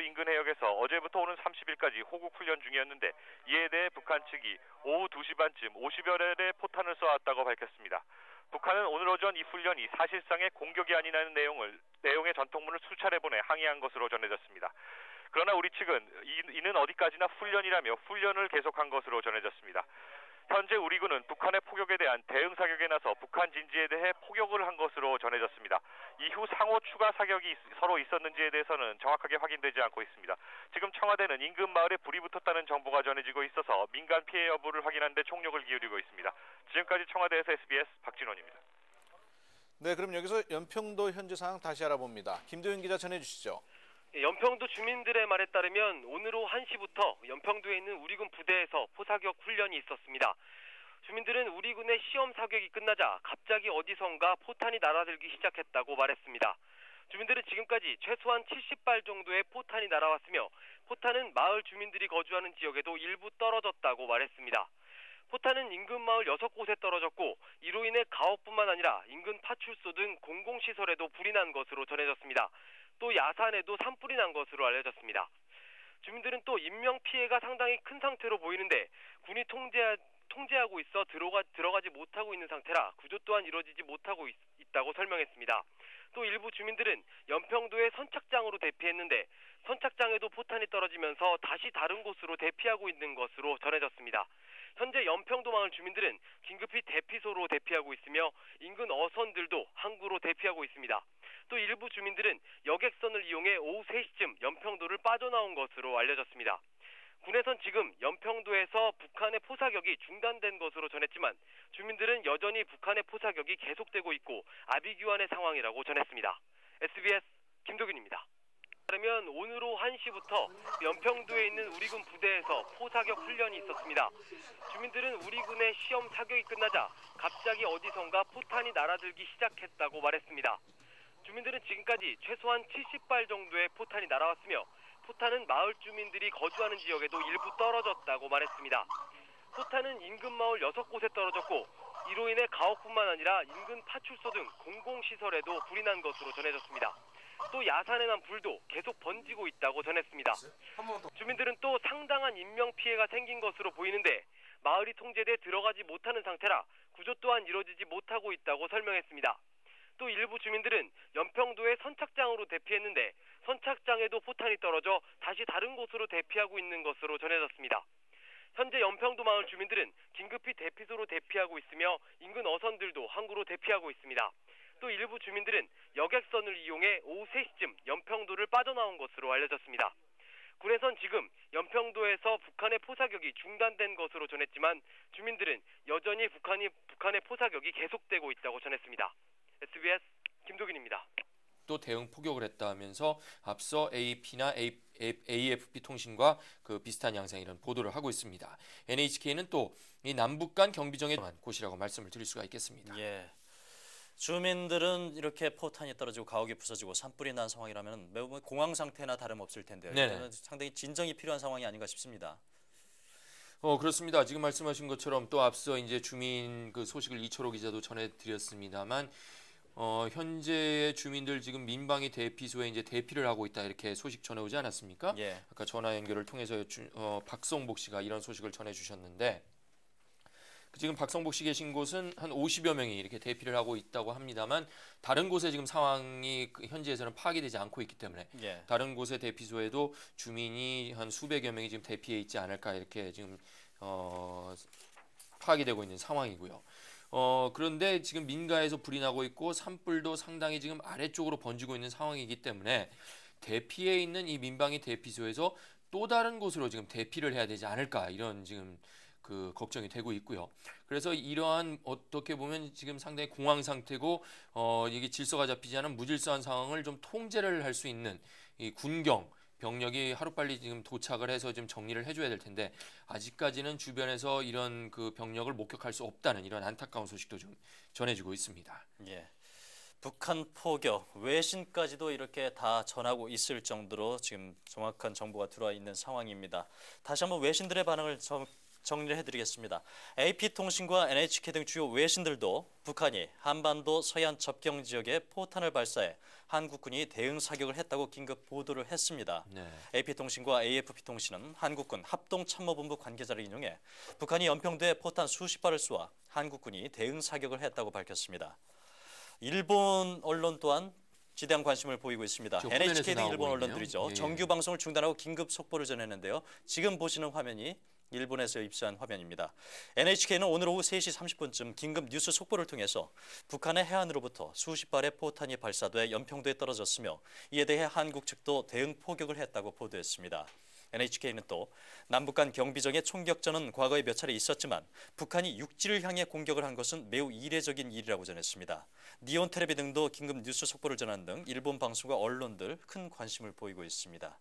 인근 해역에서 어제부터 오는 30일까지 호국 훈련 중이었는데 이에 대해 북한 측이 오후 2시 반쯤 50여 발의 포탄을 쏘았다고 밝혔습니다. 북한은 오늘 오전 이 훈련이 사실상의 공격이 아니라는 내용의 전통문을 수차례 보내 항의한 것으로 전해졌습니다. 그러나 우리 측은 이는 어디까지나 훈련이라며 훈련을 계속한 것으로 전해졌습니다. 현재 우리 군은 북한의 폭격에 대한 대응 사격에 나서 북한 진지에 대해 포격을 한 것으로 전해졌습니다. 이후 상호 추가 사격이 서로 있었는지에 대해서는 정확하게 확인되지 않고 있습니다. 지금 청와대는 인근 마을에 불이 붙었다는 정보가 전해지고 있어서 민간 피해 여부를 확인하는 데 총력을 기울이고 있습니다. 지금까지 청와대에서 SBS 박진원입니다. 네, 그럼 여기서 연평도 현재 상황 다시 알아봅니다. 김도윤 기자 전해주시죠. 연평도 주민들의 말에 따르면 오늘 오후 1시부터 연평도에 있는 우리군 부대에서 포사격 훈련이 있었습니다. 주민들은 우리군의 시험 사격이 끝나자 갑자기 어디선가 포탄이 날아들기 시작했다고 말했습니다. 주민들은 지금까지 최소한 70발 정도의 포탄이 날아왔으며 포탄은 마을 주민들이 거주하는 지역에도 일부 떨어졌다고 말했습니다. 포탄은 인근 마을 6곳에 떨어졌고 이로 인해 가옥뿐만 아니라 인근 파출소 등 공공시설에도 불이 난 것으로 전해졌습니다. 또 야산에도 산불이 난 것으로 알려졌습니다. 주민들은 또 인명피해가 상당히 큰 상태로 보이는데 군이 통제하고 있어 들어가지 못하고 있는 상태라 구조 또한 이루어지지 못하고 있다고 설명했습니다. 또 일부 주민들은 연평도의 선착장으로 대피했는데 선착장에도 포탄이 떨어지면서 다시 다른 곳으로 대피하고 있는 것으로 전해졌습니다. 현재 연평도 마을 주민들은 긴급히 대피소로 대피하고 있으며 인근 어선들도 항구로 대피하고 있습니다. 또 일부 주민들은 여객선을 이용해 오후 3시쯤 연평도를 빠져나온 것으로 알려졌습니다. 군에선 지금 연평도에서 북한의 포사격이 중단된 것으로 전했지만 주민들은 여전히 북한의 포사격이 계속되고 있고 아비규환의 상황이라고 전했습니다. SBS 김도균입니다. 그러면 오늘 오후 1시부터 연평도에 있는 우리군 부대에서 포사격 훈련이 있었습니다. 주민들은 우리군의 시험 사격이 끝나자 갑자기 어디선가 포탄이 날아들기 시작했다고 말했습니다. 주민들은 지금까지 최소한 70발 정도의 포탄이 날아왔으며 포탄은 마을 주민들이 거주하는 지역에도 일부 떨어졌다고 말했습니다. 포탄은 인근 마을 6곳에 떨어졌고 이로 인해 가옥뿐만 아니라 인근 파출소 등 공공시설에도 불이 난 것으로 전해졌습니다. 또 야산에 난 불도 계속 번지고 있다고 전했습니다. 주민들은 또 상당한 인명피해가 생긴 것으로 보이는데 마을이 통제돼 들어가지 못하는 상태라 구조 또한 이루어지지 못하고 있다고 설명했습니다. 또 일부 주민들은 연평도의 선착장으로 대피했는데 선착장에도 포탄이 떨어져 다시 다른 곳으로 대피하고 있는 것으로 전해졌습니다. 현재 연평도 마을 주민들은 긴급히 대피소로 대피하고 있으며 인근 어선들도 항구로 대피하고 있습니다. 또 일부 주민들은 여객선을 이용해 오후 3시쯤 연평도를 빠져나온 것으로 알려졌습니다. 군에선 지금 연평도에서 북한의 포사격이 중단된 것으로 전했지만 주민들은 여전히 북한의 포사격이 계속되고 있다고 전했습니다. SBS 김도균입니다. 또 대응 포격을 했다 하면서 앞서 AP나 AFP 통신과 그 비슷한 양상 이런 보도를 하고 있습니다. NHK는 또 이 남북 간 경비정에 관한 곳이라고 말씀을 드릴 수가 있겠습니다. 예. 주민들은 이렇게 포탄이 떨어지고 가옥이 부서지고 산불이 난 상황이라면 매우 공황 상태나 다름없을 텐데요. 이제는 상당히 진정이 필요한 상황이 아닌가 싶습니다. 그렇습니다. 지금 말씀하신 것처럼 또 앞서 이제 주민 그 소식을 이철호 기자도 전해드렸습니다만 현재의 주민들 지금 민방위 대피소에 이제 대피를 하고 있다 이렇게 소식 전해오지 않았습니까? 예. 아까 전화 연결을 통해서 박성복 씨가 이런 소식을 전해주셨는데 지금 박성복 씨 계신 곳은 한 50여 명이 이렇게 대피를 하고 있다고 합니다만 다른 곳에 지금 상황이 현지에서는 파악이 되지 않고 있기 때문에 다른 곳의 대피소에도 주민이 한 수백여 명이 지금 대피해 있지 않을까 이렇게 지금 파악이 되고 있는 상황이고요. 그런데 지금 민가에서 불이 나고 있고 산불도 상당히 지금 아래쪽으로 번지고 있는 상황이기 때문에 대피해 있는 이 민방위 대피소에서 또 다른 곳으로 지금 대피를 해야 되지 않을까 이런 지금 그 걱정이 되고 있고요. 그래서 이러한 어떻게 보면 지금 상당히 공황 상태고 이게 질서가 잡히지 않은 무질서한 상황을 좀 통제를 할 수 있는 이 군경 병력이 하루빨리 지금 도착을 해서 좀 정리를 해줘야 될 텐데 아직까지는 주변에서 이런 그 병력을 목격할 수 없다는 이런 안타까운 소식도 좀 전해지고 있습니다. 예. 북한 포격, 외신까지도 이렇게 다 전하고 있을 정도로 지금 정확한 정보가 들어와 있는 상황입니다. 다시 한번 외신들의 반응을 정리를 해드리겠습니다. AP통신과 NHK 등 주요 외신들도 북한이 한반도 서해안 접경 지역에 포탄을 발사해 한국군이 대응 사격을 했다고 긴급 보도를 했습니다. 네. AP통신과 AFP통신은 한국군 합동참모본부 관계자를 인용해 북한이 연평도에 포탄 수십 발을 쏘아 한국군이 대응 사격을 했다고 밝혔습니다. 일본 언론 또한 지대한 관심을 보이고 있습니다. NHK 등 일본 언론들이죠. 정규 방송을 중단하고 긴급 속보를 전했는데요. 지금 보시는 화면이 일본에서 입수한 화면입니다. NHK는 오늘 오후 3시 30분쯤 긴급 뉴스 속보를 통해서 북한의 해안으로부터 수십 발의 포탄이 발사돼 연평도에 떨어졌으며 이에 대해 한국 측도 대응 포격을 했다고 보도했습니다. NHK는 또 남북 간 경비정의 총격전은 과거에 몇 차례 있었지만 북한이 육지를 향해 공격을 한 것은 매우 이례적인 일이라고 전했습니다. 니온 텔레비 등도 긴급 뉴스 속보를 전한 등 일본 방송과 언론들 큰 관심을 보이고 있습니다.